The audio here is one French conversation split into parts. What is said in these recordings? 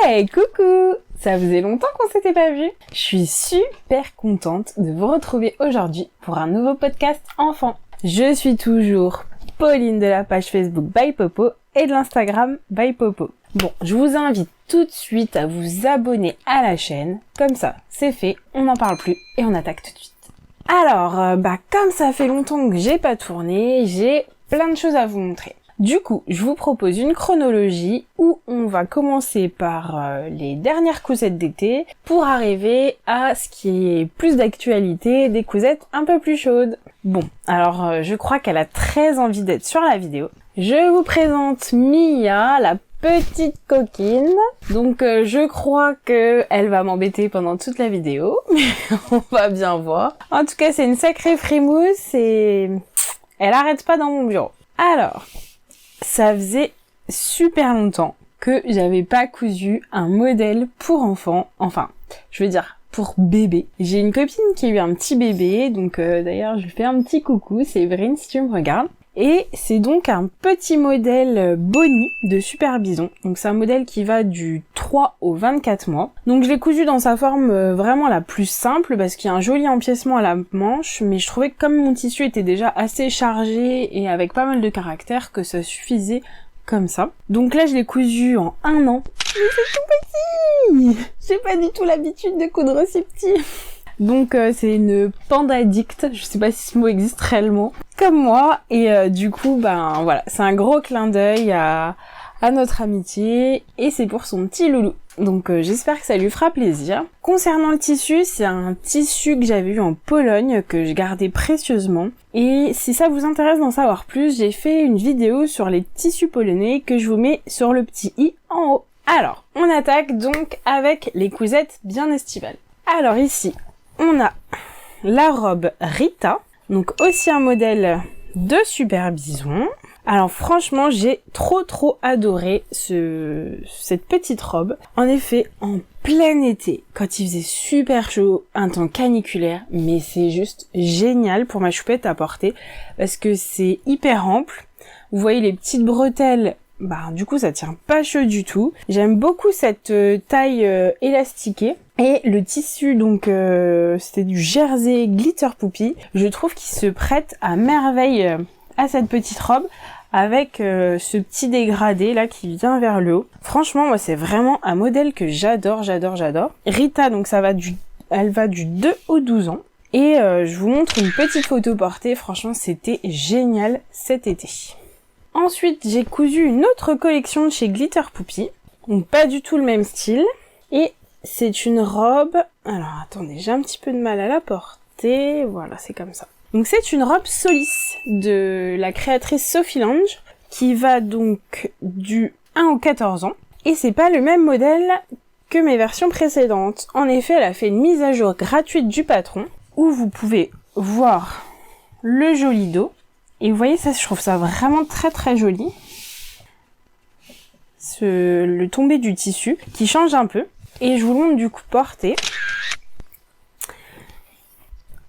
Hey, coucou! Ça faisait longtemps qu'on s'était pas vu. Je suis super contente de vous retrouver aujourd'hui pour un nouveau podcast enfant. Je suis toujours Pauline de la page Facebook By Popo et de l'Instagram By Popo. Bon, je vous invite tout de suite à vous abonner à la chaîne. Comme ça, c'est fait, on n'en parle plus et on attaque tout de suite. Alors, comme ça fait longtemps que j'ai pas tourné, j'ai plein de choses à vous montrer. Du coup, je vous propose une chronologie où on va commencer par les dernières cousettes d'été pour arriver à ce qui est plus d'actualité, des cousettes un peu plus chaudes. Bon, alors je crois qu'elle a très envie d'être sur la vidéo. Je vous présente Mia, la petite coquine. Donc je crois que elle va m'embêter pendant toute la vidéo, mais on va bien voir. En tout cas, c'est une sacrée frimousse et elle arrête pas dans mon bureau. Alors, ça faisait super longtemps que j'avais pas cousu un modèle pour enfants, enfin, je veux dire pour bébé. J'ai une copine qui a eu un petit bébé, donc d'ailleurs je lui fais un petit coucou, Séverine si tu me regardes. Et c'est donc un petit modèle Bonnie de Super Bison. Donc c'est un modèle qui va du 3 au 24 mois. Donc je l'ai cousu dans sa forme vraiment la plus simple parce qu'il y a un joli empiècement à la manche, mais je trouvais que comme mon tissu était déjà assez chargé et avec pas mal de caractère que ça suffisait comme ça. Donc là je l'ai cousu en 1 an. Mais c'est tout petit! J'ai pas du tout l'habitude de coudre aussi petit. Donc c'est une panda addict, je sais pas si ce mot existe réellement, comme moi, et du coup voilà, c'est un gros clin d'œil à notre amitié, et c'est pour son petit loulou. Donc j'espère que ça lui fera plaisir. Concernant le tissu, c'est un tissu que j'avais eu en Pologne, que je gardais précieusement, et si ça vous intéresse d'en savoir plus, j'ai fait une vidéo sur les tissus polonais que je vous mets sur le petit i en haut. Alors, on attaque donc avec les cousettes bien estivales. Alors ici, on a la robe Rita, donc aussi un modèle de Super Bison. Alors franchement, j'ai trop adoré cette petite robe. En effet, en plein été, quand il faisait super chaud, un temps caniculaire, mais c'est juste génial pour ma choupette à porter, parce que c'est hyper ample. Vous voyez les petites bretelles, du coup ça tient pas chaud du tout. J'aime beaucoup cette taille élastiquée. Et le tissu, donc c'était du jersey glitter poupie. Je trouve qu'il se prête à merveille à cette petite robe avec ce petit dégradé là qui vient vers le haut. Franchement, moi c'est vraiment un modèle que j'adore. Rita, donc elle va du 2 au 12 ans. Et je vous montre une petite photo portée. Franchement, c'était génial cet été. Ensuite, j'ai cousu une autre collection de chez Glitter Poupie. Donc pas du tout le même style. Et c'est une robe, alors attendez, j'ai un petit peu de mal à la porter, voilà, c'est comme ça. Donc c'est une robe Solis de la créatrice Sophie Lange, qui va donc du 1 au 14 ans, et c'est pas le même modèle que mes versions précédentes. En effet, elle a fait une mise à jour gratuite du patron, où vous pouvez voir le joli dos, et vous voyez ça, je trouve ça vraiment très joli. Le tombé du tissu, qui change un peu. Et je vous le montre du coup porté.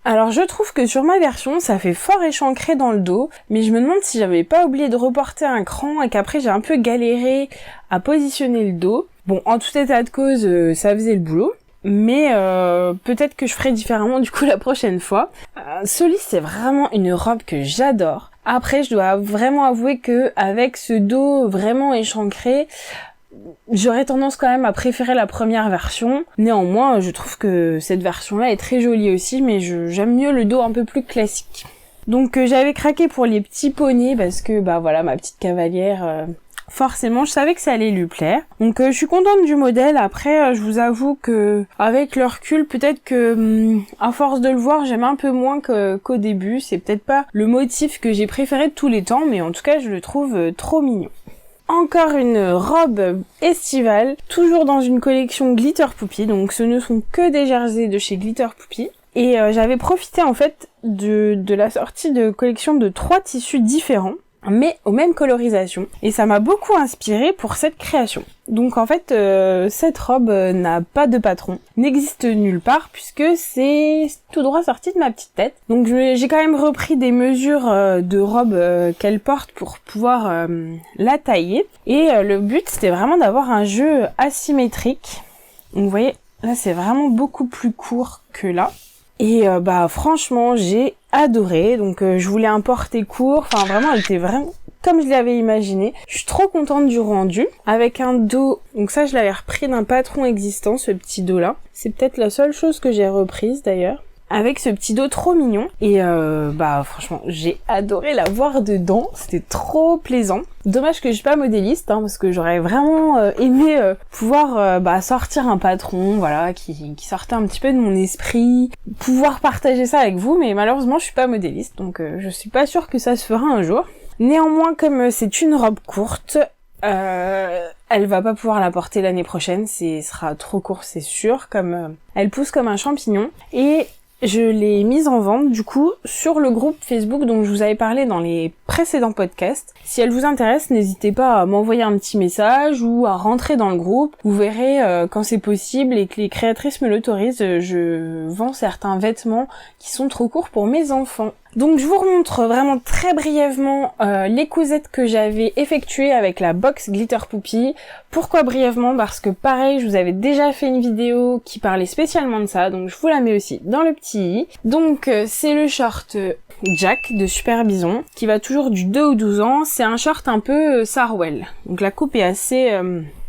Alors je trouve que sur ma version, ça fait fort échancré dans le dos, mais je me demande si j'avais pas oublié de reporter un cran et qu'après j'ai un peu galéré à positionner le dos. Bon, en tout état de cause, ça faisait le boulot, mais peut-être que je ferai différemment du coup la prochaine fois. Solis, c'est vraiment une robe que j'adore. Après, je dois vraiment avouer que avec ce dos vraiment échancré, j'aurais tendance quand même à préférer la première version. Néanmoins, je trouve que cette version-là est très jolie aussi, mais j'aime mieux le dos un peu plus classique. Donc j'avais craqué pour les petits poneys parce que voilà, ma petite cavalière, forcément, je savais que ça allait lui plaire. Donc je suis contente du modèle. Après, je vous avoue que avec le recul, peut-être que à force de le voir, j'aime un peu moins qu'au début. C'est peut-être pas le motif que j'ai préféré de tous les temps, mais en tout cas, je le trouve trop mignon. Encore une robe estivale, toujours dans une collection Glitter Poupie, donc ce ne sont que des jerseys de chez Glitter Poupie. Et j'avais profité en fait de la sortie de collection de 3 tissus différents. mais aux mêmes colorisations. Et ça m'a beaucoup inspirée pour cette création. Donc en fait, cette robe n'a pas de patron, n'existe nulle part puisque c'est tout droit sorti de ma petite tête. Donc j'ai quand même repris des mesures de robe qu'elle porte pour pouvoir la tailler. Et le but c'était vraiment d'avoir un jeu asymétrique. Donc vous voyez, là c'est vraiment beaucoup plus court que là. Et franchement j'ai adoré. Donc je voulais un porté court, enfin vraiment elle était vraiment comme je l'avais imaginé. Je suis trop contente du rendu. Avec un dos, donc ça je l'avais repris d'un patron existant, ce petit dos là. C'est peut-être la seule chose que j'ai reprise d'ailleurs. Avec ce petit dos trop mignon. Et franchement j'ai adoré la voir dedans. C'était trop plaisant. Dommage que je suis pas modéliste, parce que j'aurais vraiment aimé pouvoir sortir un patron, voilà, qui sortait un petit peu de mon esprit, pouvoir partager ça avec vous, mais malheureusement je suis pas modéliste, donc je suis pas sûre que ça se fera un jour. Néanmoins, comme c'est une robe courte, elle va pas pouvoir la porter l'année prochaine, ce sera trop court c'est sûr, comme elle pousse comme un champignon, et je l'ai mise en vente du coup sur le groupe Facebook dont je vous avais parlé dans les précédents podcasts. Si elle vous intéresse, n'hésitez pas à m'envoyer un petit message ou à rentrer dans le groupe. Vous verrez quand c'est possible et que les créatrices me l'autorisent, je vends certains vêtements qui sont trop courts pour mes enfants. Donc je vous remontre vraiment très brièvement les cousettes que j'avais effectuées avec la box Glitter Poupie. Pourquoi brièvement? Parce que pareil, je vous avais déjà fait une vidéo qui parlait spécialement de ça, donc je vous la mets aussi dans le petit i. Donc c'est le short Jack de Super Bison, qui va toujours du 2 au 12 ans. C'est un short un peu Sarwell. Donc la coupe est assez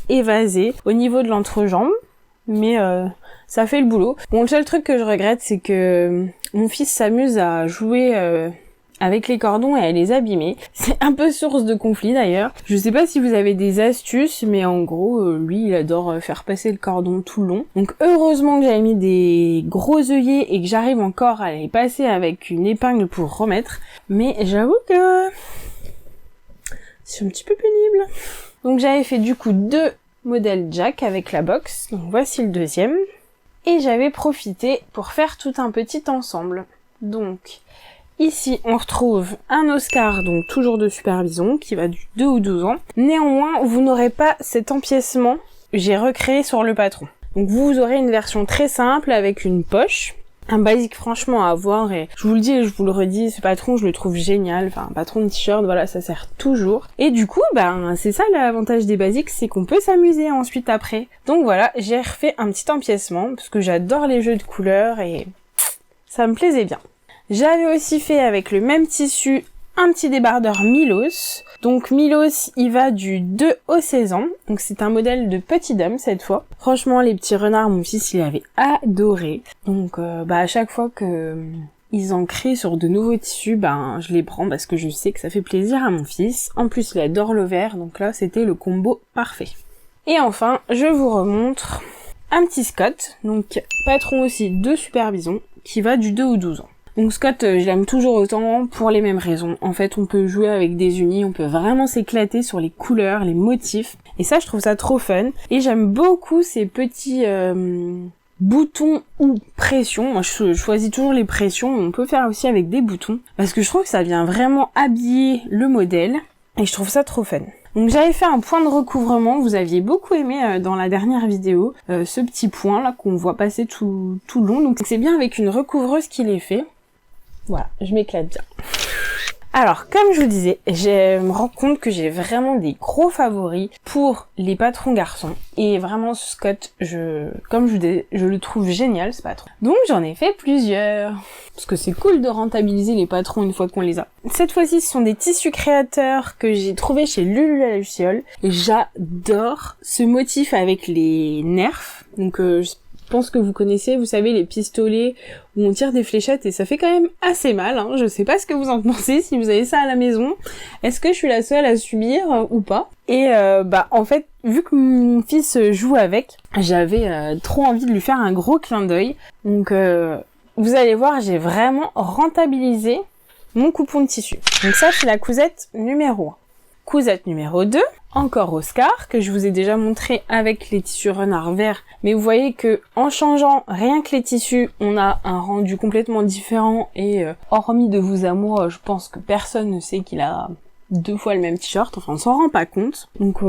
évasée au niveau de l'entrejambe, mais ça fait le boulot. Bon, le seul truc que je regrette, c'est que mon fils s'amuse à jouer avec les cordons et à les abîmer. C'est un peu source de conflit d'ailleurs. Je sais pas si vous avez des astuces, mais en gros, lui, il adore faire passer le cordon tout le long. Donc heureusement que j'avais mis des gros œillets et que j'arrive encore à les passer avec une épingle pour remettre. Mais j'avoue que c'est un petit peu pénible. Donc j'avais fait du coup 2 modèles Jack avec la box. Donc voici le deuxième. Et j'avais profité pour faire tout un petit ensemble. Donc, ici, on retrouve un Oscar, donc toujours de Super Bison, qui va du 2 au 12 ans. Néanmoins, vous n'aurez pas cet empiècement, j'ai recréé sur le patron. Donc vous aurez une version très simple avec une poche. Un basique franchement à avoir, et je vous le dis et je vous le redis, ce patron je le trouve génial, enfin un patron de t-shirt, voilà, ça sert toujours. Et du coup, c'est ça l'avantage des basiques, c'est qu'on peut s'amuser ensuite après. Donc voilà, j'ai refait un petit empiècement, parce que j'adore les jeux de couleurs et ça me plaisait bien. J'avais aussi fait avec le même tissu un petit débardeur Milos. Donc Milos, il va du 2 au 16 ans. Donc c'est un modèle de petit dame cette fois. Franchement, les petits renards, mon fils, il avait adoré. Donc à chaque fois que ils en créent sur de nouveaux tissus, je les prends parce que je sais que ça fait plaisir à mon fils. En plus, il adore le vert, donc là, c'était le combo parfait. Et enfin, je vous remontre un petit Scott, donc patron aussi de Super Bison, qui va du 2 au 12 ans. Donc Scott, je l'aime toujours autant pour les mêmes raisons. En fait, on peut jouer avec des unis, on peut vraiment s'éclater sur les couleurs, les motifs. Et ça, je trouve ça trop fun. Et j'aime beaucoup ces petits boutons ou pressions. Moi, je choisis toujours les pressions. On peut faire aussi avec des boutons. Parce que je trouve que ça vient vraiment habiller le modèle. Et je trouve ça trop fun. Donc j'avais fait un point de recouvrement, vous aviez beaucoup aimé dans la dernière vidéo, ce petit point là qu'on voit passer tout le long. Donc c'est bien avec une recouvreuse qu'il est fait. Voilà, je m'éclate bien. Alors, comme je vous disais, je me rends compte que j'ai vraiment des gros favoris pour les patrons garçons. Et vraiment, Scott, comme je vous disais, je le trouve génial, ce patron. Donc, j'en ai fait plusieurs. Parce que c'est cool de rentabiliser les patrons une fois qu'on les a. Cette fois-ci, ce sont des tissus créateurs que j'ai trouvés chez Lulu la Luciole. Et j'adore ce motif avec les nerfs. Donc, je pense que vous connaissez, vous savez, les pistolets où on tire des fléchettes et ça fait quand même assez mal, hein. Je sais pas ce que vous en pensez, si vous avez ça à la maison. Est-ce que je suis la seule à subir ou pas? Et en fait, vu que mon fils joue avec, j'avais trop envie de lui faire un gros clin d'œil. Donc vous allez voir, j'ai vraiment rentabilisé mon coupon de tissu. Donc ça, c'est la cousette numéro 1. Cousette numéro 2, encore Oscar, que je vous ai déjà montré avec les tissus renard vert, mais vous voyez que en changeant rien que les tissus, on a un rendu complètement différent et hormis de vous à moi, je pense que personne ne sait qu'il a 2 fois le même t-shirt, enfin on s'en rend pas compte. Donc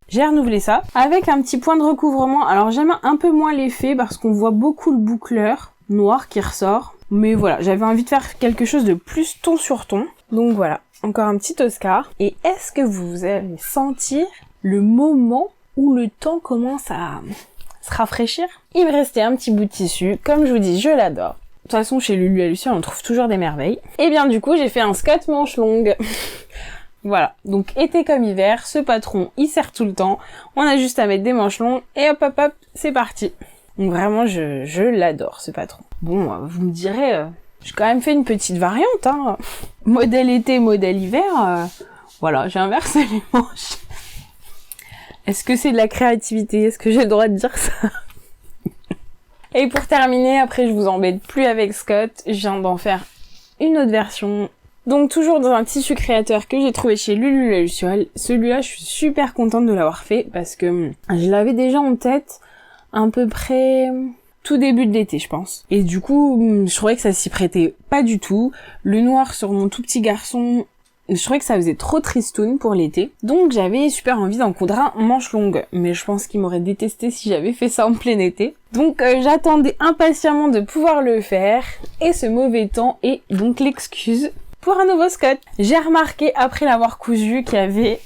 j'ai renouvelé ça avec un petit point de recouvrement. Alors j'aime un peu moins l'effet parce qu'on voit beaucoup le boucleur noir qui ressort. Mais voilà, j'avais envie de faire quelque chose de plus ton sur ton. Donc voilà, encore un petit Oscar. Et est-ce que vous allez sentir le moment où le temps commence à se rafraîchir? Il me restait un petit bout de tissu. Comme je vous dis, je l'adore. De toute façon, chez Lulu et Lucien, on trouve toujours des merveilles. Et bien du coup, j'ai fait un Scott manche longue. Voilà, donc été comme hiver, ce patron, il sert tout le temps. On a juste à mettre des manches longues et hop hop hop, c'est parti. Donc vraiment, je l'adore, ce patron. Bon, vous me direz, j'ai quand même fait une petite variante, hein. Modèle été, modèle hiver, voilà, j'ai inversé les manches. Est-ce que c'est de la créativité? Est-ce que j'ai le droit de dire ça? Et pour terminer, après je vous embête plus avec Scott, je viens d'en faire une autre version. Donc toujours dans un tissu créateur que j'ai trouvé chez Lulu et Lucien. Celui-là, je suis super contente de l'avoir fait parce que je l'avais déjà en tête à peu près tout début de l'été, je pense. Et du coup, je trouvais que ça s'y prêtait pas du tout. Le noir sur mon tout petit garçon, je trouvais que ça faisait trop tristoun pour l'été. Donc j'avais super envie d'en coudre un manche longue. Mais je pense qu'il m'aurait détesté si j'avais fait ça en plein été. Donc j'attendais impatiemment de pouvoir le faire. Et ce mauvais temps est donc l'excuse pour un nouveau Scott. J'ai remarqué après l'avoir cousu qu'il y avait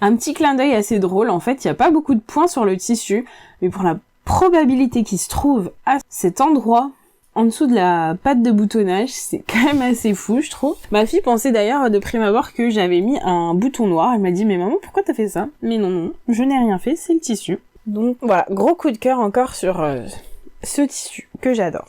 un petit clin d'œil assez drôle. En fait, il n'y a pas beaucoup de points sur le tissu. Mais pour la probabilité qu'il se trouve à cet endroit, en dessous de la patte de boutonnage, c'est quand même assez fou, je trouve. Ma fille pensait d'ailleurs de prime abord que j'avais mis un bouton noir. Elle m'a dit, mais maman, pourquoi t'as fait ça? Mais non, je n'ai rien fait, c'est le tissu. Donc voilà, gros coup de cœur encore sur ce tissu que j'adore.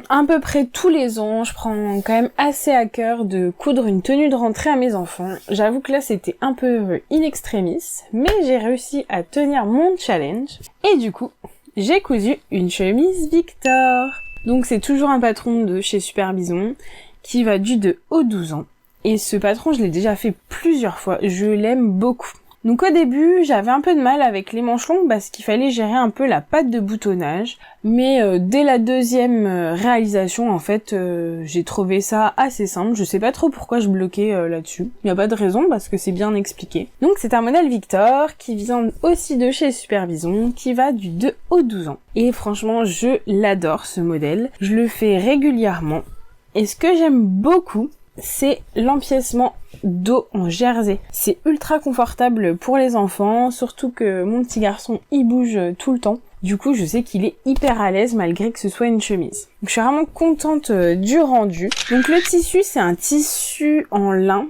À peu près tous les ans, je prends quand même assez à cœur de coudre une tenue de rentrée à mes enfants. J'avoue que là, c'était un peu in extremis, mais j'ai réussi à tenir mon challenge. Et du coup, j'ai cousu une chemise Victor. Donc c'est toujours un patron de chez Super Bison qui va du 2 au 12 ans. Et ce patron, je l'ai déjà fait plusieurs fois. Je l'aime beaucoup. Donc au début, j'avais un peu de mal avec les manches longues parce qu'il fallait gérer un peu la patte de boutonnage. Mais dès la deuxième réalisation, en fait, j'ai trouvé ça assez simple. Je sais pas trop pourquoi je bloquais là-dessus. Il n'y a pas de raison parce que c'est bien expliqué. Donc c'est un modèle Victor qui vient aussi de chez Super Bison, qui va du 2 au 12 ans. Et franchement, je l'adore ce modèle. Je le fais régulièrement. Et ce que j'aime beaucoup, c'est l'empiècement dos en jersey. C'est ultra confortable pour les enfants, surtout que mon petit garçon, il bouge tout le temps. Du coup, je sais qu'il est hyper à l'aise malgré que ce soit une chemise. Donc, je suis vraiment contente du rendu. Donc, le tissu, c'est un tissu en lin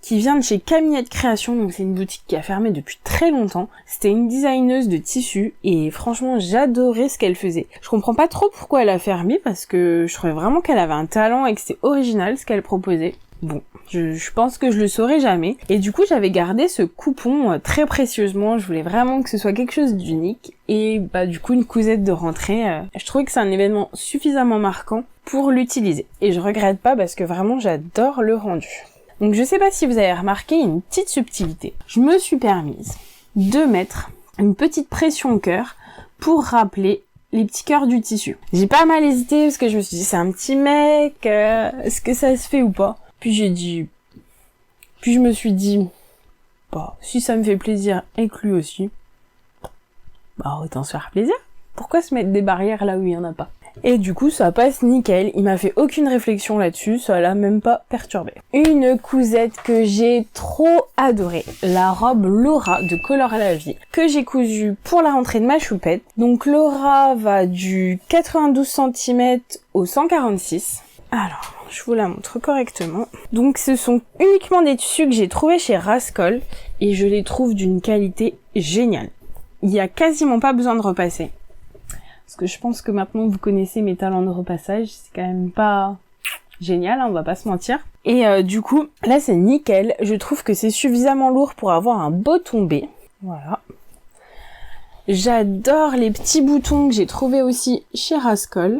qui vient de chez Camillette Création. Donc, c'est une boutique qui a fermé depuis très longtemps. C'était une designeuse de tissu et franchement, j'adorais ce qu'elle faisait. Je comprends pas trop pourquoi elle a fermé parce que je trouvais vraiment qu'elle avait un talent et que c'était original ce qu'elle proposait. Bon, je pense que je le saurai jamais. Et du coup, j'avais gardé ce coupon très précieusement. Je voulais vraiment que ce soit quelque chose d'unique. Et bah du coup, une cousette de rentrée. Je trouvais que c'est un événement suffisamment marquant pour l'utiliser. Et je regrette pas parce que vraiment, j'adore le rendu. Donc je sais pas si vous avez remarqué une petite subtilité. Je me suis permise de mettre une petite pression cœur pour rappeler les petits cœurs du tissu. J'ai pas mal hésité parce que je me suis dit c'est un petit mec, est-ce que ça se fait ou pas? Puis je me suis dit, bah si ça me fait plaisir et que lui aussi, bah autant se faire plaisir. Pourquoi se mettre des barrières là où il y en a pas? Et du coup, ça passe nickel. Il m'a fait aucune réflexion là-dessus. Ça l'a même pas perturbé. Une cousette que j'ai trop adorée. La robe Laura de Color à la vie. Que j'ai cousue pour la rentrée de ma choupette. Donc Laura va du 92 cm au 146. Alors, je vous la montre correctement. Donc ce sont uniquement des tissus que j'ai trouvés chez Rascol. Et je les trouve d'une qualité géniale. Il y a quasiment pas besoin de repasser. Parce que je pense que maintenant vous connaissez mes talents de repassage, c'est quand même pas génial, hein, on va pas se mentir. Et du coup, là c'est nickel, je trouve que c'est suffisamment lourd pour avoir un beau tombé. Voilà. J'adore les petits boutons que j'ai trouvés aussi chez Rascol.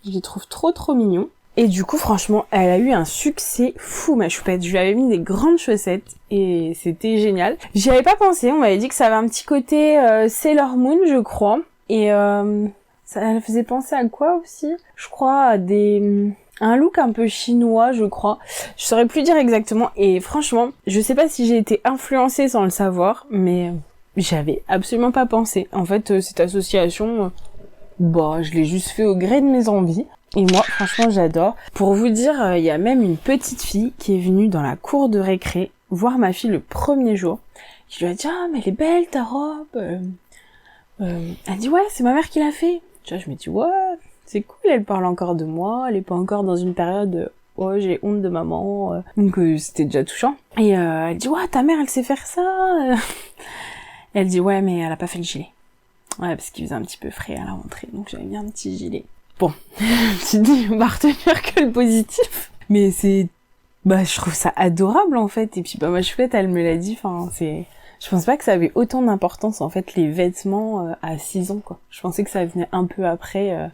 Je les trouve trop mignons. Et du coup, franchement, elle a eu un succès fou, ma choupette. Je lui avais mis des grandes chaussettes et c'était génial. J'y avais pas pensé, on m'avait dit que ça avait un petit côté Sailor Moon, je crois. Et ça faisait penser à quoi aussi? Je crois à des un look un peu chinois, je crois. Je saurais plus dire exactement. Et franchement, je sais pas si j'ai été influencée sans le savoir, mais j'avais absolument pas pensé. En fait, cette association, je l'ai juste fait au gré de mes envies. Et moi, franchement, j'adore. Pour vous dire, il y a même une petite fille qui est venue dans la cour de récré voir ma fille le premier jour. Je lui ai dit, ah, mais elle est belle ta robe. Elle dit, ouais, c'est ma mère qui l'a fait. Tu vois, je me dis, ouais, c'est cool, elle parle encore de moi. Elle est pas encore dans une période, ouais, j'ai honte de maman. Donc, c'était déjà touchant. Et elle dit, ouais, ta mère, elle sait faire ça. Elle dit, ouais, mais elle a pas fait le gilet. Ouais, parce qu'il faisait un petit peu frais à la rentrée. Donc, j'avais mis un petit gilet. Bon, je me suis dit, on va retenir que le positif. Mais je trouve ça adorable, en fait. Et puis, ma choupette, elle me l'a dit, je pense pas que ça avait autant d'importance, en fait, les vêtements à 6 ans, quoi. Je pensais que ça venait un peu après,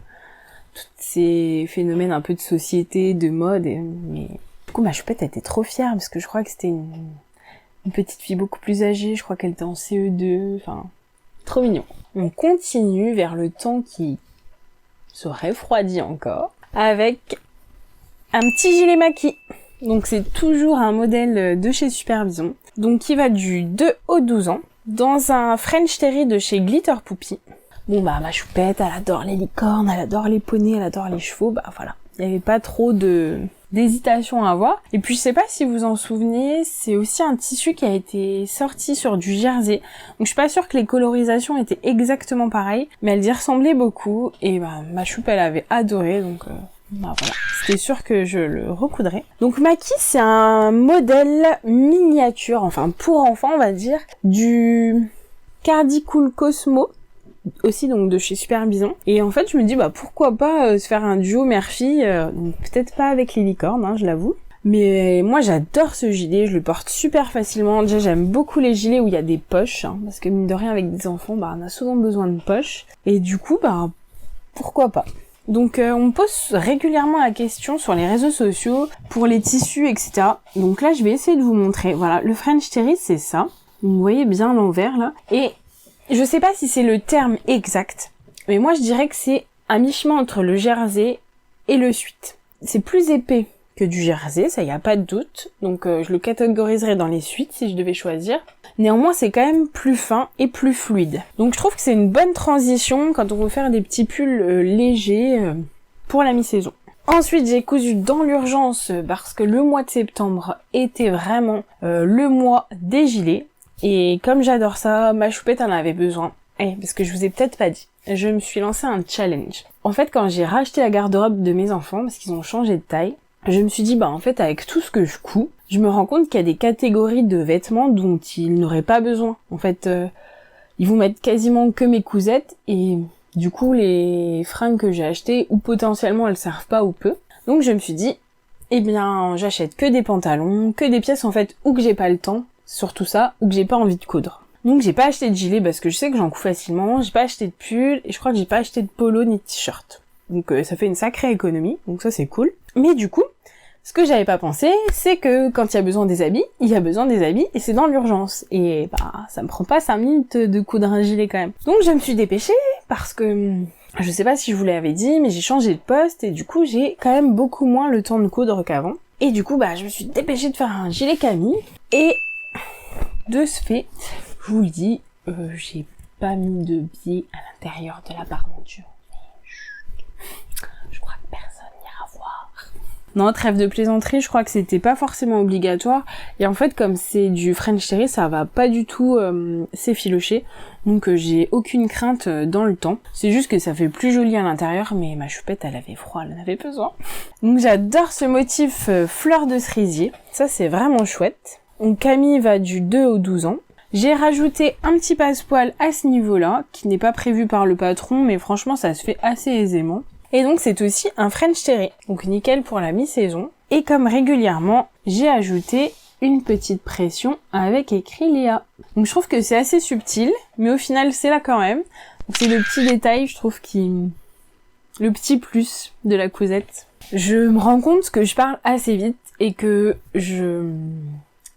tous ces phénomènes un peu de société, de mode. Mais du coup, ma choupette, elle était trop fière, parce que je crois que c'était une petite fille beaucoup plus âgée. Je crois qu'elle était en CE2, trop mignon. On continue vers le temps qui se refroidit encore, avec un petit gilet Maki. Donc c'est toujours un modèle de chez Supervision, donc qui va du 2 au 12 ans, dans un French Terry de chez Glitter Poupy. Bon ma choupette, elle adore les licornes, elle adore les poneys, elle adore les chevaux, voilà. Il n'y avait pas trop d'hésitation à avoir. Et puis je sais pas si vous en souvenez, c'est aussi un tissu qui a été sorti sur du jersey. Donc je suis pas sûre que les colorisations étaient exactement pareilles, mais elles y ressemblaient beaucoup. Et ma choupe, elle avait adoré, donc voilà. C'était sûr que je le recoudrais. Donc Maki, c'est un modèle miniature, pour enfants on va dire, du Cardi Cool Cosmo, aussi donc de chez Supervision. Et en fait je me dis pourquoi pas se faire un duo mère-fille, donc peut-être pas avec les licornes, je l'avoue. Mais moi j'adore ce gilet, je le porte super facilement. Déjà j'aime beaucoup les gilets où il y a des poches, parce que mine de rien avec des enfants, on a souvent besoin de poches. Et du coup pourquoi pas. Donc on me pose régulièrement la question sur les réseaux sociaux pour les tissus, etc. Donc là je vais essayer de vous montrer. Voilà, le French Terry c'est ça. Vous voyez bien l'envers là. Et je sais pas si c'est le terme exact, mais moi je dirais que c'est un mi-chemin entre le jersey et le suite. C'est plus épais que du jersey, ça y a pas de doute, donc je le catégoriserais dans les suites si je devais choisir. Néanmoins c'est quand même plus fin et plus fluide. Donc je trouve que c'est une bonne transition quand on veut faire des petits pulls légers pour la mi-saison. Ensuite j'ai cousu dans l'urgence parce que le mois de septembre était vraiment le mois des gilets. Et comme j'adore ça, ma choupette en avait besoin. Parce que je vous ai peut-être pas dit, je me suis lancé un challenge. En fait, quand j'ai racheté la garde-robe de mes enfants, parce qu'ils ont changé de taille, je me suis dit, en fait, avec tout ce que je couds, je me rends compte qu'il y a des catégories de vêtements dont ils n'auraient pas besoin. En fait, ils vont mettre quasiment que mes cousettes, et du coup, les fringues que j'ai achetées, ou potentiellement elles servent pas ou peu. Donc je me suis dit, j'achète que des pantalons, que des pièces en fait, où que j'ai pas le temps, surtout ça, ou que j'ai pas envie de coudre. Donc j'ai pas acheté de gilet parce que je sais que j'en couds facilement, j'ai pas acheté de pull, et je crois que j'ai pas acheté de polo ni de t-shirt. Donc ça fait une sacrée économie, donc ça c'est cool. Mais du coup, ce que j'avais pas pensé, c'est que quand il y a besoin des habits, il y a besoin des habits, et c'est dans l'urgence. Et ça me prend pas 5 minutes de coudre un gilet quand même. Donc je me suis dépêchée, parce que je sais pas si je vous l'avais dit, mais j'ai changé de poste, et du coup j'ai quand même beaucoup moins le temps de coudre qu'avant. Et du coup je me suis dépêchée de faire un gilet Camille, et de ce fait, je vous le dis, j'ai pas mis de biais à l'intérieur de la parmenture. Je crois que personne n'ira voir. Non, trêve de plaisanterie, je crois que c'était pas forcément obligatoire. Et en fait, comme c'est du French Terry, ça va pas du tout s'effilocher. Donc j'ai aucune crainte dans le temps. C'est juste que ça fait plus joli à l'intérieur, mais ma choupette, elle avait froid, elle en avait besoin. Donc j'adore ce motif fleur de cerisier. Ça, c'est vraiment chouette. Donc Camille va du 2 au 12 ans. J'ai rajouté un petit passepoil à ce niveau-là, qui n'est pas prévu par le patron, mais franchement ça se fait assez aisément. Et donc c'est aussi un French Terry, donc nickel pour la mi-saison. Et comme régulièrement, j'ai ajouté une petite pression avec écrit Léa. Donc je trouve que c'est assez subtil, mais au final c'est là quand même. Donc c'est le petit détail, je trouve, le petit plus de la cousette. Je me rends compte que je parle assez vite et que je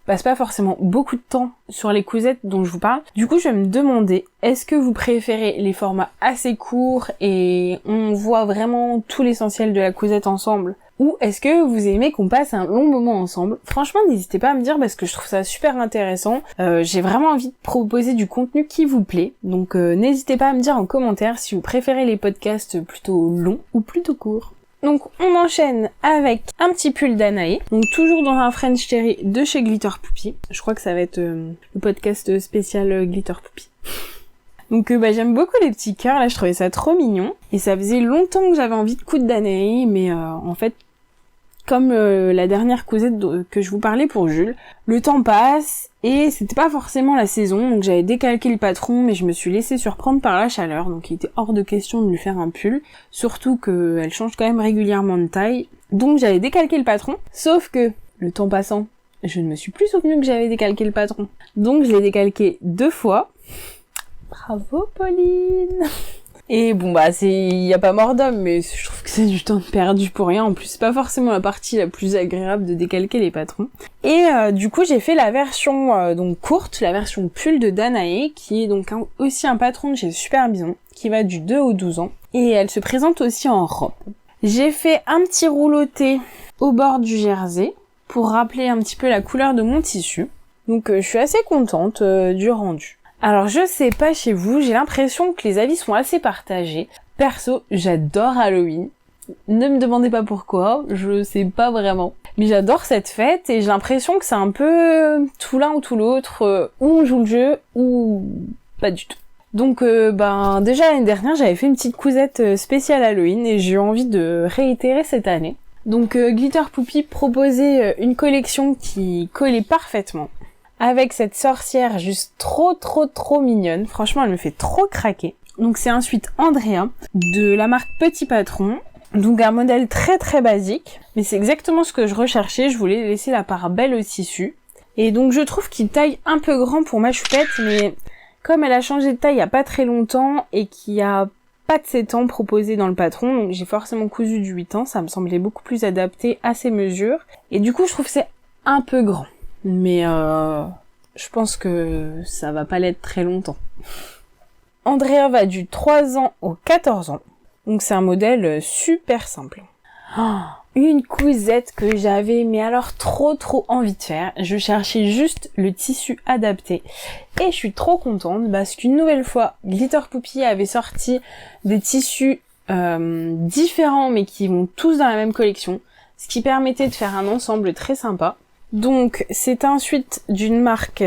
passe pas forcément beaucoup de temps sur les cousettes dont je vous parle. Du coup, je vais me demander, est-ce que vous préférez les formats assez courts et on voit vraiment tout l'essentiel de la cousette ensemble, Ou est-ce que vous aimez qu'on passe un long moment ensemble? Franchement, n'hésitez pas à me dire parce que je trouve ça super intéressant. J'ai vraiment envie de proposer du contenu qui vous plaît. Donc n'hésitez pas à me dire en commentaire si vous préférez les podcasts plutôt longs ou plutôt courts. Donc on enchaîne avec un petit pull d'Anaé. Donc toujours dans un French Terry de chez Glitter Poupy. Je crois que ça va être le podcast spécial Glitter Poupy. Donc j'aime beaucoup les petits cœurs, là je trouvais ça trop mignon. Et ça faisait longtemps que j'avais envie de coudre d'Anaé, mais en fait, comme la dernière cousette que je vous parlais pour Jules, le temps passe et c'était pas forcément la saison, donc j'avais décalqué le patron, mais je me suis laissée surprendre par la chaleur, donc il était hors de question de lui faire un pull, surtout qu'elle change quand même régulièrement de taille. Donc j'avais décalqué le patron, sauf que, le temps passant, je ne me suis plus souvenu que j'avais décalqué le patron. Donc je l'ai décalqué 2 fois. Bravo Pauline. Et bon il y a pas mort d'homme, mais je trouve que c'est du temps perdu pour rien. En plus, c'est pas forcément la partie la plus agréable de décalquer les patrons. Et du coup, j'ai fait la version donc courte, la version pull de Danae, qui est donc aussi un patron de chez Super Bison, qui va du 2 au 12 ans. Et elle se présente aussi en robe. J'ai fait un petit rouloté au bord du jersey pour rappeler un petit peu la couleur de mon tissu. Donc je suis assez contente du rendu. Alors je sais pas chez vous, j'ai l'impression que les avis sont assez partagés. Perso, j'adore Halloween. Ne me demandez pas pourquoi, je sais pas vraiment. Mais j'adore cette fête et j'ai l'impression que c'est un peu tout l'un ou tout l'autre, ou on joue le jeu ou pas du tout. Donc déjà l'année dernière j'avais fait une petite cousette spéciale Halloween et j'ai eu envie de réitérer cette année. Donc Glitter Poupy proposait une collection qui collait parfaitement. Avec cette sorcière juste trop mignonne. Franchement, elle me fait trop craquer. Donc c'est ensuite Andrea, de la marque Petit Patron. Donc un modèle très basique. Mais c'est exactement ce que je recherchais. Je voulais laisser la part belle au tissu. Et donc je trouve qu'il taille un peu grand pour ma choupette. Mais comme elle a changé de taille il y a pas très longtemps et qu'il y a pas de 7 ans proposé dans le patron, donc j'ai forcément cousu du 8 ans. Ça me semblait beaucoup plus adapté à ses mesures. Et du coup, je trouve que c'est un peu grand. Mais je pense que ça va pas l'être très longtemps. Andrea va du 3 ans au 14 ans. Donc c'est un modèle super simple. Une cousette que j'avais mais alors trop envie de faire. Je cherchais juste le tissu adapté. Et je suis trop contente parce qu'une nouvelle fois, Glitter Poupy avait sorti des tissus différents mais qui vont tous dans la même collection. Ce qui permettait de faire un ensemble très sympa. Donc, c'est un suite d'une marque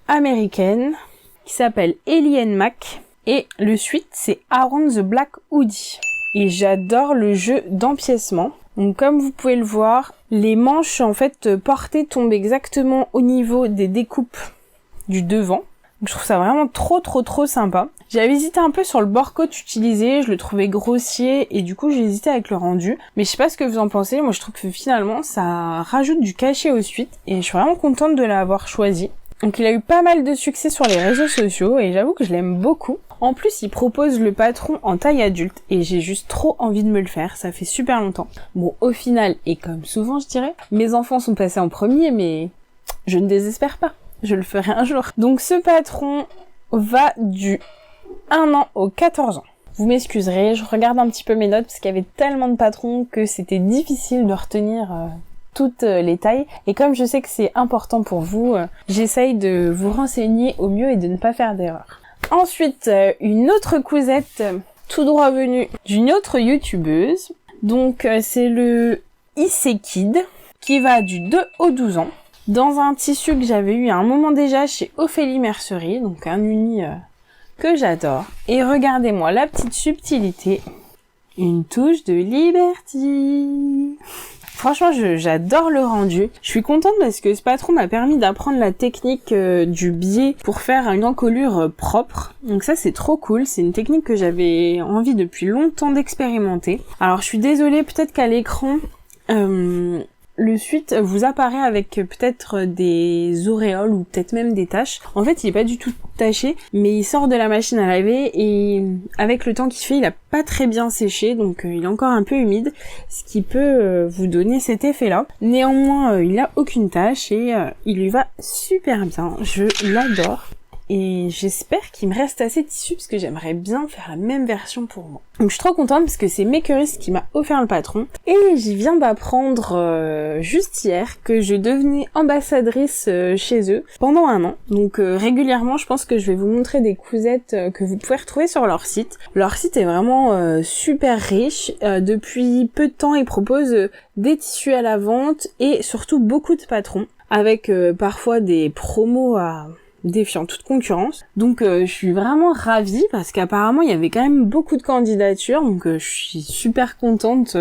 américaine qui s'appelle Ellie & Mac. Et le suite, c'est Around the Black Hoodie. Et j'adore le jeu d'empiècement. Donc, comme vous pouvez le voir, les manches, en fait, portées tombent exactement au niveau des découpes du devant. Donc, je trouve ça vraiment trop sympa. J'avais hésité un peu sur le bord-côte utilisé, je le trouvais grossier et du coup j'ai hésité avec le rendu. Mais je sais pas ce que vous en pensez, moi je trouve que finalement ça rajoute du cachet aux suites et je suis vraiment contente de l'avoir choisi. Donc il a eu pas mal de succès sur les réseaux sociaux et j'avoue que je l'aime beaucoup. En plus il propose le patron en taille adulte et j'ai juste trop envie de me le faire, ça fait super longtemps. Bon au final, et comme souvent je dirais, mes enfants sont passés en premier mais je ne désespère pas, je le ferai un jour. Donc ce patron va du 1 an au 14 ans. Vous m'excuserez, je regarde un petit peu mes notes parce qu'il y avait tellement de patrons que c'était difficile de retenir toutes les tailles. Et comme je sais que c'est important pour vous, j'essaye de vous renseigner au mieux et de ne pas faire d'erreur. Ensuite, une autre cousette tout droit venue d'une autre youtubeuse. Donc c'est le IC Kid qui va du 2 au 12 ans. Dans un tissu que j'avais eu à un moment déjà chez Ophélie Mercerie, donc un uni que j'adore. Et regardez-moi la petite subtilité. Une touche de Liberty. Franchement, j'adore le rendu. Je suis contente parce que ce patron m'a permis d'apprendre la technique du biais pour faire une encolure propre. Donc ça, c'est trop cool. C'est une technique que j'avais envie depuis longtemps d'expérimenter. Alors, je suis désolée, peut-être qu'à l'écran, le suite vous apparaît avec peut-être des auréoles ou peut-être même des taches. En fait, il est pas du tout taché, mais il sort de la machine à laver et avec le temps qu'il fait, il a pas très bien séché, donc il est encore un peu humide, ce qui peut vous donner cet effet-là. Néanmoins, il a aucune tache et il lui va super bien. Je l'adore. et j'espère qu'il me reste assez de tissu parce que j'aimerais bien faire la même version pour moi. Donc je suis trop contente parce que c'est Makerist qui m'a offert le patron et j'y viens d'apprendre juste hier que je devenais ambassadrice chez eux pendant 1 an. Donc régulièrement je pense que je vais vous montrer des cousettes que vous pouvez retrouver sur leur site. Leur site est vraiment super riche. Depuis peu de temps ils proposent des tissus à la vente et surtout beaucoup de patrons avec parfois des promos à défiant toute concurrence. Donc je suis vraiment ravie parce qu'apparemment il y avait quand même beaucoup de candidatures, donc je suis super contente.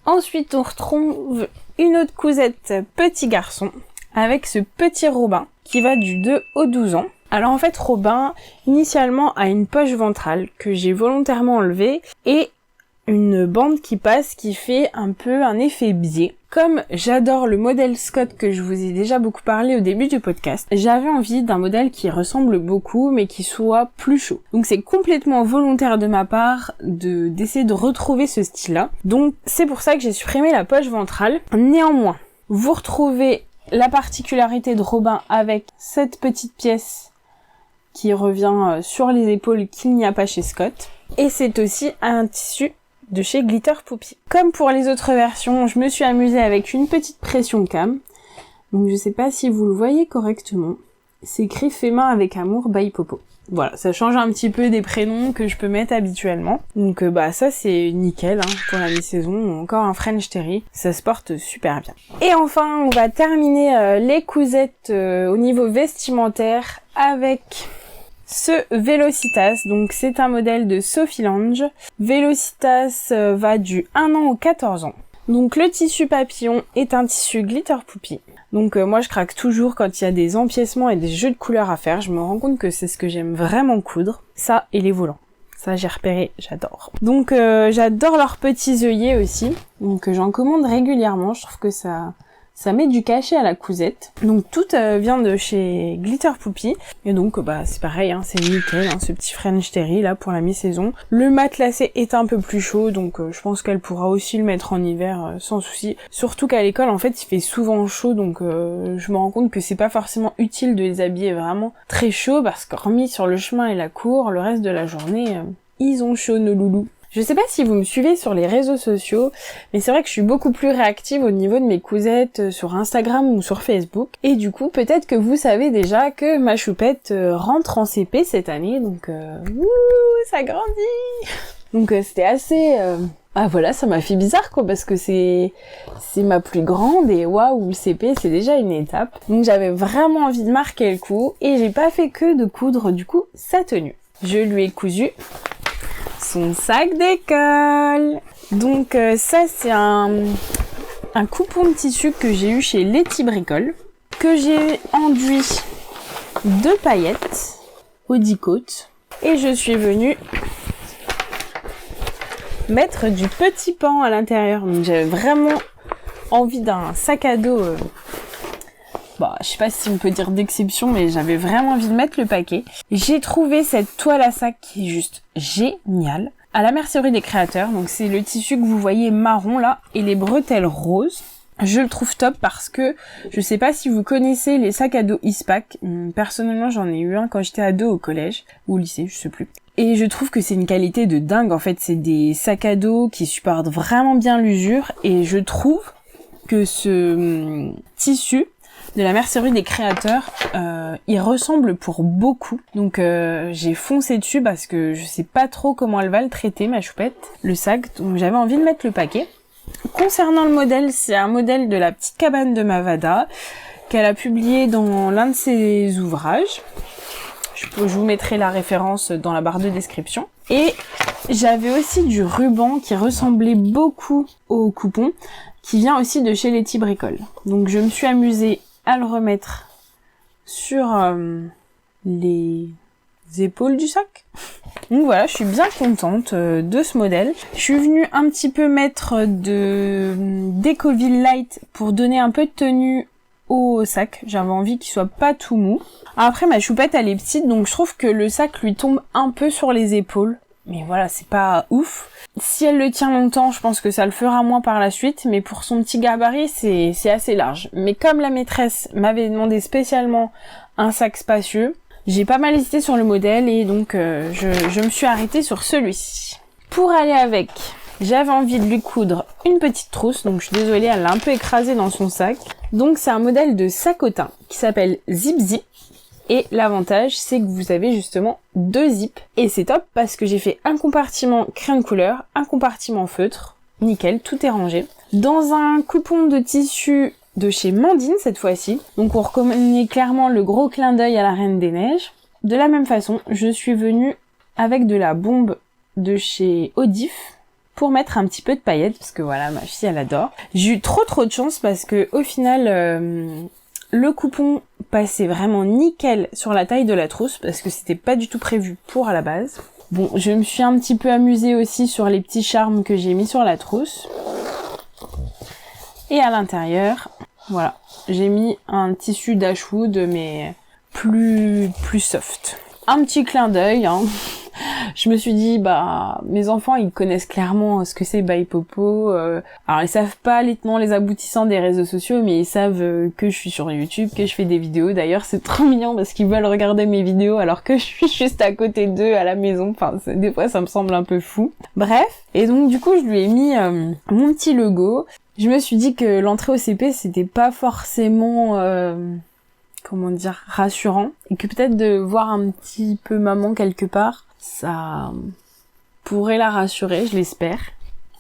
Ensuite on retrouve une autre cousette petit garçon avec ce petit Robin qui va du 2 au 12 ans. Alors en fait Robin initialement a une poche ventrale que j'ai volontairement enlevée et une bande qui passe qui fait un peu un effet biais. Comme j'adore le modèle Scott que je vous ai déjà beaucoup parlé au début du podcast, j'avais envie d'un modèle qui ressemble beaucoup mais qui soit plus chaud. Donc c'est complètement volontaire de ma part d'essayer de retrouver ce style-là. Donc c'est pour ça que j'ai supprimé la poche ventrale. Néanmoins, vous retrouvez la particularité de Robin avec cette petite pièce qui revient sur les épaules qu'il n'y a pas chez Scott. Et c'est aussi un tissu de chez Glitter Poppy. Comme pour les autres versions, je me suis amusée avec une petite pression cam. Donc je sais pas si vous le voyez correctement. C'est écrit fait main avec amour by Popo. Voilà, ça change un petit peu des prénoms que je peux mettre habituellement. Donc ça c'est nickel pour la mi-saison. Encore un French Terry, ça se porte super bien. Et enfin, on va terminer les cousettes au niveau vestimentaire avec ce Velocitas. Donc c'est un modèle de Sophie Lange. Velocitas va du 1 an au 14 ans. Donc le tissu papillon est un tissu Glitter Poppy. Donc moi je craque toujours quand il y a des empiècements et des jeux de couleurs à faire. Je me rends compte que c'est ce que j'aime vraiment coudre. Ça et les volants. Ça j'ai repéré, j'adore. Donc j'adore leurs petits œillets aussi. Donc j'en commande régulièrement. Je trouve que ça met du cachet à la cousette. Donc tout vient de chez Glitter Poppy. Et donc c'est pareil, c'est nickel, ce petit French Terry là pour la mi-saison. Le matelassé est un peu plus chaud, donc je pense qu'elle pourra aussi le mettre en hiver sans souci. Surtout qu'à l'école en fait il fait souvent chaud, donc je me rends compte que c'est pas forcément utile de les habiller vraiment très chaud parce qu'hormis sur le chemin et la cour, le reste de la journée, ils ont chaud nos loulous. Je sais pas si vous me suivez sur les réseaux sociaux, mais c'est vrai que je suis beaucoup plus réactive au niveau de mes cousettes sur Instagram ou sur Facebook. Et du coup, peut-être que vous savez déjà que ma choupette rentre en CP cette année, donc ça grandit. Donc c'était assez... voilà, ça m'a fait bizarre quoi, parce que c'est ma plus grande et waouh, le CP c'est déjà une étape. Donc j'avais vraiment envie de marquer le coup et j'ai pas fait que de coudre du coup sa tenue. Je lui ai cousu son sac d'école. Donc ça c'est un coupon de tissu que j'ai eu chez Letty Bricole, que j'ai enduit de paillettes au 10 côtes et je suis venue mettre du petit pan à l'intérieur. Donc j'avais vraiment envie d'un sac à dos je sais pas si on peut dire d'exception, mais j'avais vraiment envie de mettre le paquet. J'ai trouvé cette toile à sac qui est juste géniale à la Mercerie des Créateurs. Donc c'est le tissu que vous voyez marron là et les bretelles roses. Je le trouve top parce que je sais pas si vous connaissez les sacs à dos Ispac. Personnellement, j'en ai eu un quand j'étais ado au collège ou au lycée, je sais plus. Et je trouve que c'est une qualité de dingue. En fait, c'est des sacs à dos qui supportent vraiment bien l'usure et je trouve que ce tissu de la Mercerie des Créateurs, il ressemble pour beaucoup. Donc j'ai foncé dessus parce que je sais pas trop comment elle va le traiter, ma choupette, le sac. Donc j'avais envie de mettre le paquet. Concernant le modèle, c'est un modèle de la petite cabane de Mavada qu'elle a publié dans l'un de ses ouvrages. Je vous mettrai la référence dans la barre de description. Et j'avais aussi du ruban qui ressemblait beaucoup au coupon, qui vient aussi de chez Letty Bricole. Donc je me suis amusée à le remettre sur les épaules du sac. Donc voilà, je suis bien contente de ce modèle. Je suis venue un petit peu mettre de d'Ecoville Light pour donner un peu de tenue au sac. J'avais envie qu'il soit pas tout mou. Après ma choupette elle est petite, donc je trouve que le sac lui tombe un peu sur les épaules. Mais voilà, c'est pas ouf. Si elle le tient longtemps, je pense que ça le fera moins par la suite, mais pour son petit gabarit, c'est assez large. Mais comme la maîtresse m'avait demandé spécialement un sac spacieux, J'ai pas mal hésité sur le modèle et donc je me suis arrêtée sur celui-ci. Pour aller avec, j'avais envie de lui coudre une petite trousse, donc je suis désolée, elle l'a un peu écrasée dans son sac. Donc c'est un modèle de sacotin qui s'appelle Zip-Zip. Et l'avantage, c'est que vous avez justement 2 zips. Et c'est top parce que j'ai fait un compartiment crayon de couleur, un compartiment feutre. Nickel, tout est rangé. Dans un coupon de tissu de chez Mandine cette fois-ci. Donc on reconnaît clairement le gros clin d'œil à la Reine des Neiges. De la même façon, je suis venue avec de la bombe de chez Odif pour mettre un petit peu de paillettes parce que voilà, ma fille elle adore. J'ai eu trop de chance parce que au final le coupon passait vraiment nickel sur la taille de la trousse parce que c'était pas du tout prévu pour à la base. Bon, je me suis un petit peu amusée aussi sur les petits charmes que j'ai mis sur la trousse. Et à l'intérieur, voilà, j'ai mis un tissu Dashwood mais plus soft. Un petit clin d'œil, hein. Je me suis dit, mes enfants, ils connaissent clairement ce que c'est By Popo. Alors, ils savent pas les tenants, les aboutissants des réseaux sociaux, mais ils savent que je suis sur YouTube, que je fais des vidéos. D'ailleurs, c'est trop mignon parce qu'ils veulent regarder mes vidéos alors que je suis juste à côté d'eux à la maison. Enfin, des fois, ça me semble un peu fou. Bref. Et donc, du coup, je lui ai mis mon petit logo. Je me suis dit que l'entrée au CP, c'était pas forcément... rassurant, et que peut-être de voir un petit peu maman quelque part, ça pourrait la rassurer, je l'espère.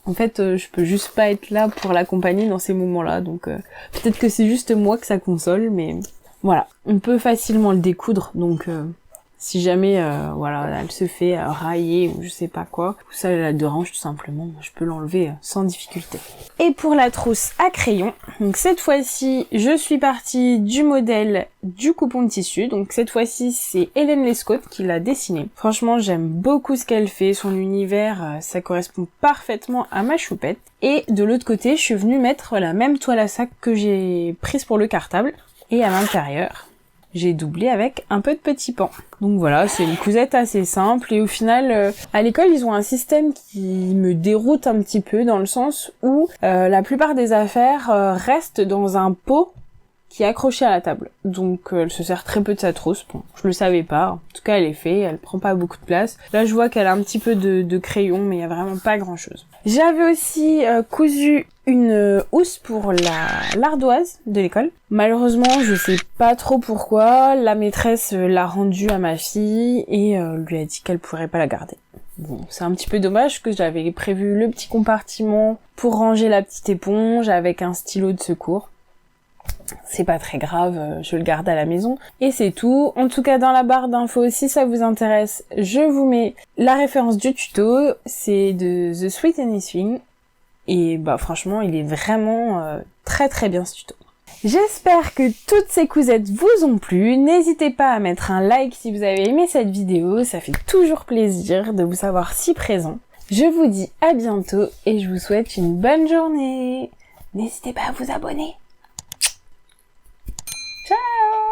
En fait, je peux juste pas être là pour l'accompagner dans ces moments-là, donc peut-être que c'est juste moi que ça console, mais voilà. On peut facilement le découdre, donc si jamais elle se fait railler ou je sais pas quoi, ou ça la dérange tout simplement, je peux l'enlever sans difficulté. Et pour la trousse à crayon, donc cette fois-ci je suis partie du modèle du coupon de tissu, donc cette fois-ci c'est Hélène Lescaut qui l'a dessiné. Franchement j'aime beaucoup ce qu'elle fait, son univers ça correspond parfaitement à ma choupette. Et de l'autre côté je suis venue mettre la même toile à sac que j'ai prise pour le cartable, et à l'intérieur j'ai doublé avec un peu de petits pans. Donc voilà, c'est une cousette assez simple et au final, à l'école, ils ont un système qui me déroute un petit peu dans le sens où la plupart des affaires restent dans un pot qui est accroché à la table. Donc elle se sert très peu de sa trousse. Bon, je le savais pas. En tout cas, elle est faite, elle prend pas beaucoup de place. Là, je vois qu'elle a un petit peu de crayon, mais il y a vraiment pas grand-chose. J'avais aussi cousu une housse pour l'ardoise de l'école. Malheureusement, je sais pas trop pourquoi, la maîtresse l'a rendue à ma fille et lui a dit qu'elle pourrait pas la garder. Bon, c'est un petit peu dommage que j'avais prévu le petit compartiment pour ranger la petite éponge avec un stylo de secours. C'est pas très grave, je le garde à la maison. Et c'est tout. En tout cas, dans la barre d'infos, si ça vous intéresse, je vous mets la référence du tuto. C'est de The Sweet Anything. Et franchement, il est vraiment très bien ce tuto. J'espère que toutes ces cousettes vous ont plu. N'hésitez pas à mettre un like si vous avez aimé cette vidéo. Ça fait toujours plaisir de vous savoir si présent. Je vous dis à bientôt et je vous souhaite une bonne journée. N'hésitez pas à vous abonner. Ciao!